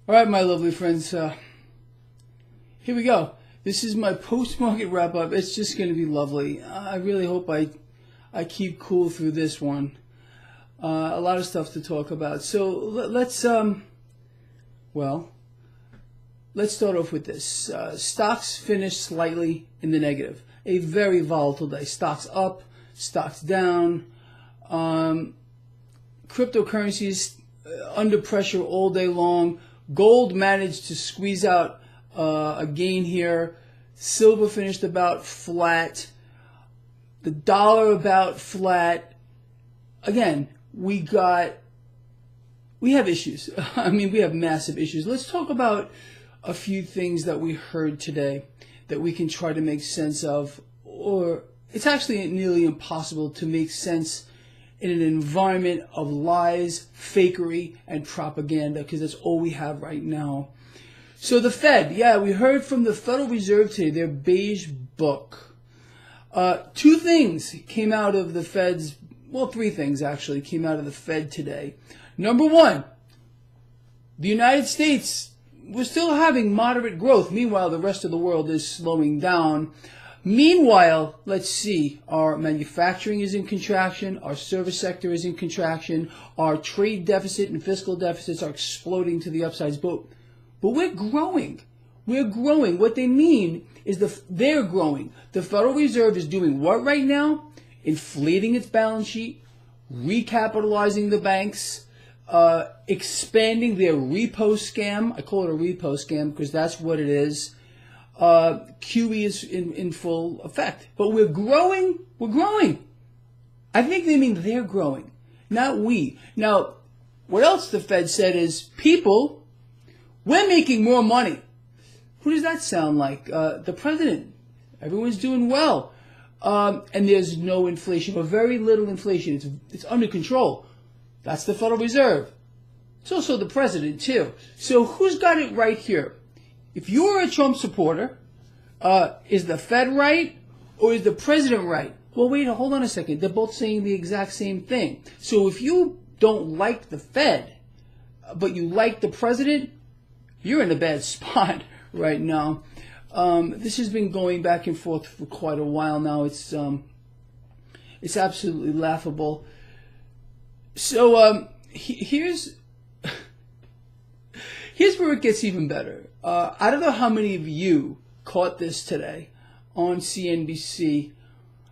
All right, my lovely friends, here we go. This is my post-market wrap-up. It's just going to be lovely. I really hope I keep cool through this one. A lot of stuff to talk about. So let's start off with this. Stocks finished slightly in the negative. A very volatile day. Stocks up, stocks down. Cryptocurrencies under pressure all day long. Gold managed to squeeze out a gain here. Silver finished about flat. The dollar about flat. Again, we have issues. I mean, we have massive issues. Let's talk about a few things that we heard today that we can try to make sense of, or it's actually nearly impossible to make sense in an environment of lies, fakery, and propaganda, because that's all we have right now. So the Fed, we heard from the Federal Reserve today, their beige book. Two things came out of the Fed's, three things actually came out of the Fed today. Number one, the United States was still having moderate growth. Meanwhile, the rest of the world is slowing down. Meanwhile, let's see, our manufacturing is in contraction, our service sector is in contraction, our trade deficit and fiscal deficits are exploding to the upsides, but we're growing. We're growing. What they mean is they're growing. The Federal Reserve is doing what right now? Inflating its balance sheet, recapitalizing the banks, expanding their repo scam. I call it a repo scam because that's what it is. QE is in full effect. But we're growing. We're growing. I think they mean they're growing, not we. Now, what else the Fed said is, people, we're making more money. Who does that sound like? The president. Everyone's doing well. And there's no inflation, or very little inflation. It's under control. That's the Federal Reserve. It's also the president, too. So who's got it right here? If you're a Trump supporter, is the Fed right or is the president right? Well, wait, hold on a second. They're both saying the exact same thing. So if you don't like the Fed, but you like the president, you're in a bad spot right now. This has been going back and forth for quite a while now. It's absolutely laughable. So here's where it gets even better. I don't know how many of you caught this today on CNBC.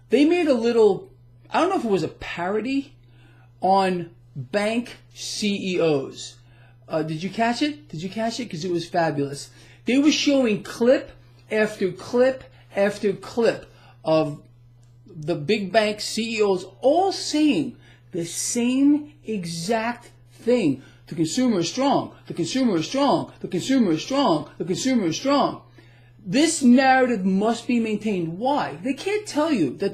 They made a little, I don't know if it was a parody on bank CEOs. Did you catch it? Did you catch it? Because it was fabulous. They were showing clip after clip after clip of the big bank CEOs all saying the same exact thing. The consumer is strong. The consumer is strong. The consumer is strong. The consumer is strong. This narrative must be maintained. Why? They can't tell you that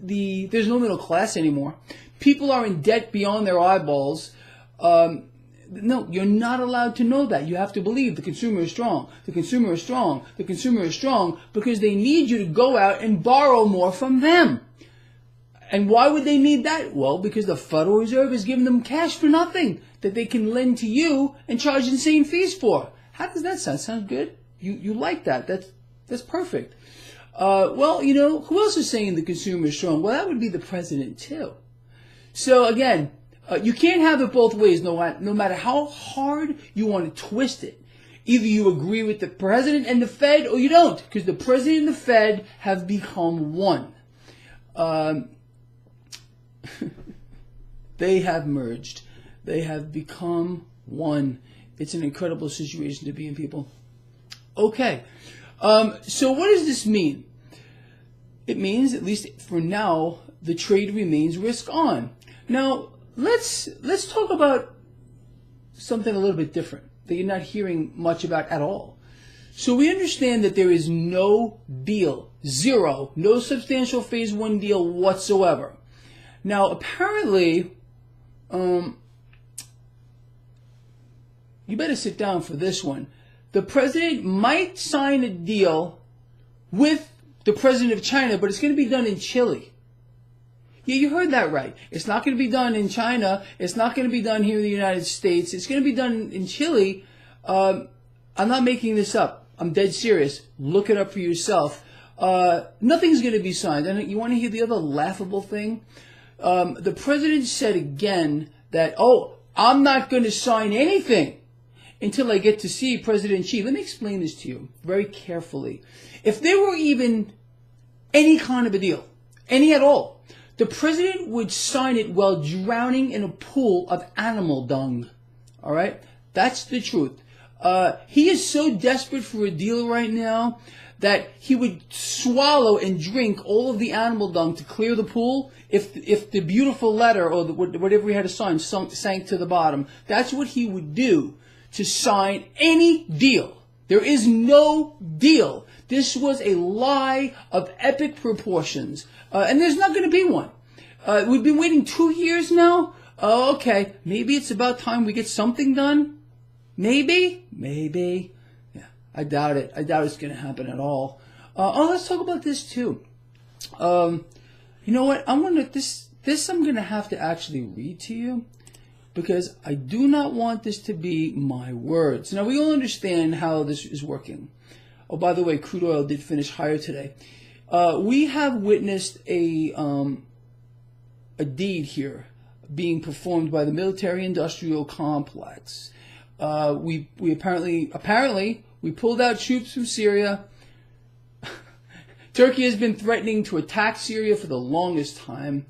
there's no middle class anymore. People are in debt beyond their eyeballs. No, you're not allowed to know that. You have to believe the consumer is strong. The consumer is strong. The consumer is strong because they need you to go out and borrow more from them. And why would they need that? Well, because the Federal Reserve is giving them cash for nothing that they can lend to you and charge insane fees for. How does that sound? Sound good? You like that? That's perfect. Well, who else is saying the consumer is strong? Well, that would be the president too. So again, you can't have it both ways, no matter how hard you want to twist it. Either you agree with the president and the Fed, or you don't, because the president and the Fed have become one. They have merged. They have become one. It's an incredible situation to be in, people. Okay, so what does this mean? It means, at least for now, the trade remains risk on. Now, let's talk about something a little bit different that you're not hearing much about at all. So we understand that there is no deal, zero, no substantial phase one deal whatsoever. Now, apparently, you better sit down for this one. The president might sign a deal with the president of China, but it's going to be done in Chile. Yeah, you heard that right. It's not going to be done in China. It's not going to be done here in the United States. It's going to be done in Chile. I'm not making this up. I'm dead serious. Look it up for yourself. Nothing's going to be signed. And you want to hear the other laughable thing? The president said again that, I'm not going to sign anything until I get to see President Xi. Let me explain this to you very carefully. If there were even any kind of a deal, any at all, the president would sign it while drowning in a pool of animal dung. All right? That's the truth. He is so desperate for a deal right now that he would swallow and drink all of the animal dung to clear the pool if the beautiful letter or whatever he had to sign sank to the bottom. That's what he would do to sign any deal. There is no deal. This was a lie of epic proportions. And there's not going to be one. We've been waiting 2 years now. Okay, maybe it's about time we get something done. Maybe. Yeah, I doubt it. I doubt it's going to happen at all. Let's talk about this too. You know what? I'm going to have to actually read to you because I do not want this to be my words. Now, we all understand how this is working. Oh, by the way, crude oil did finish higher today. We have witnessed a deed here being performed by the military-industrial complex. We apparently we pulled out troops from Syria. Turkey has been threatening to attack Syria for the longest time.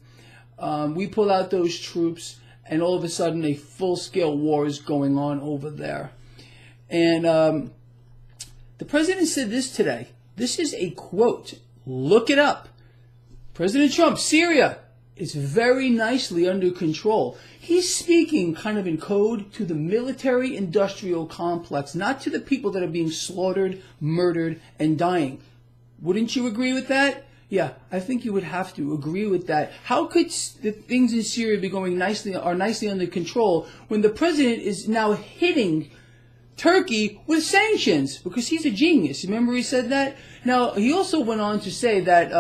We pull out those troops, and all of a sudden a full-scale war is going on over there. And the president said this today. This is a quote. Look it up. President Trump, Syria is very nicely under control. He's speaking kind of in code to the military-industrial complex, not to the people that are being slaughtered, murdered, and dying. Wouldn't you agree with that? Yeah, I think you would have to agree with that. How could the things in Syria be going nicely under control when the president is now hitting Turkey with sanctions? Because he's a genius. Remember he said that? Now, he also went on to say that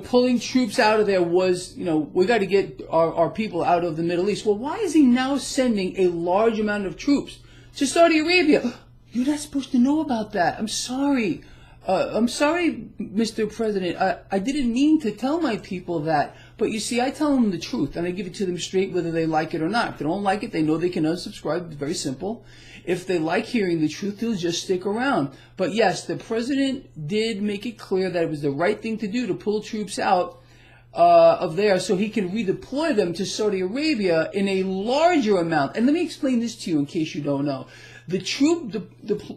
pulling troops out of there was, we got to get our people out of the Middle East. Well, why is he now sending a large amount of troops to Saudi Arabia? You're not supposed to know about that. I'm sorry. Mr. President. I didn't mean to tell my people that. But you see, I tell them the truth, and I give it to them straight whether they like it or not. If they don't like it, they know they can unsubscribe. It's very simple. If they like hearing the truth, they'll just stick around. But yes, the president did make it clear that it was the right thing to do to pull troops out of there so he can redeploy them to Saudi Arabia in a larger amount. And let me explain this to you in case you don't know. The troops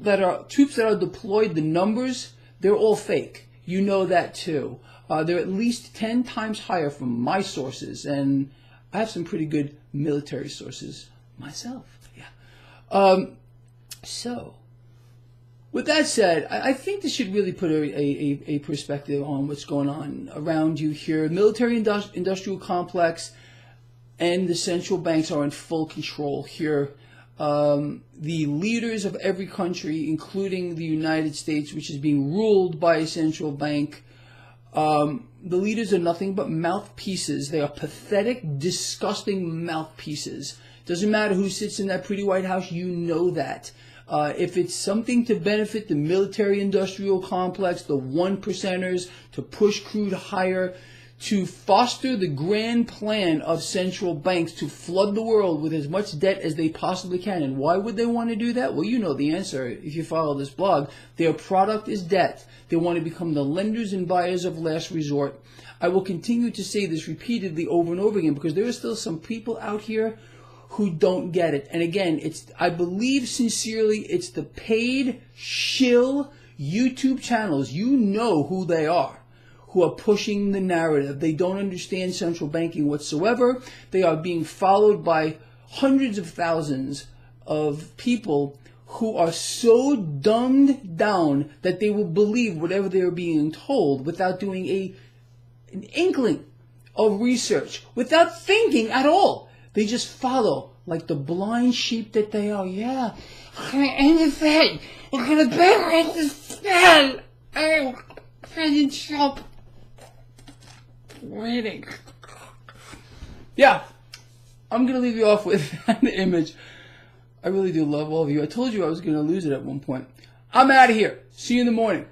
that are deployed, the numbers, they're all fake. You know that too. They're at least 10 times higher from my sources, and I have some pretty good military sources myself. Yeah. So, with that said, I think this should really put a perspective on what's going on around you here. Military-industrial complex and the central banks are in full control here. The leaders of every country, including the United States, which is being ruled by a central bank, the leaders are nothing but mouthpieces. They are pathetic, disgusting mouthpieces. Doesn't matter who sits in that pretty White House, you know that. If it's something to benefit the military-industrial complex, the one percenters, to push crude higher, to foster the grand plan of central banks to flood the world with as much debt as they possibly can. And why would they want to do that? Well, you know the answer if you follow this blog. Their product is debt. They want to become the lenders and buyers of last resort. I will continue to say this repeatedly over and over again because there are still some people out here who don't get it. And again, I believe sincerely it's the paid shill YouTube channels. You know who they are, who are pushing the narrative. They don't understand central banking whatsoever. They are being followed by hundreds of thousands of people who are so dumbed down that they will believe whatever they are being told without doing an inkling of research, without thinking at all. They just follow like the blind sheep that they are. Yeah, we're going to end the Fed. We're going to bankrupt the Fed. Oh, President Trump. Waiting. Yeah, I'm going to leave you off with that image. I really do love all of you. I told you I was going to lose it at one point. I'm out of here. See you in the morning.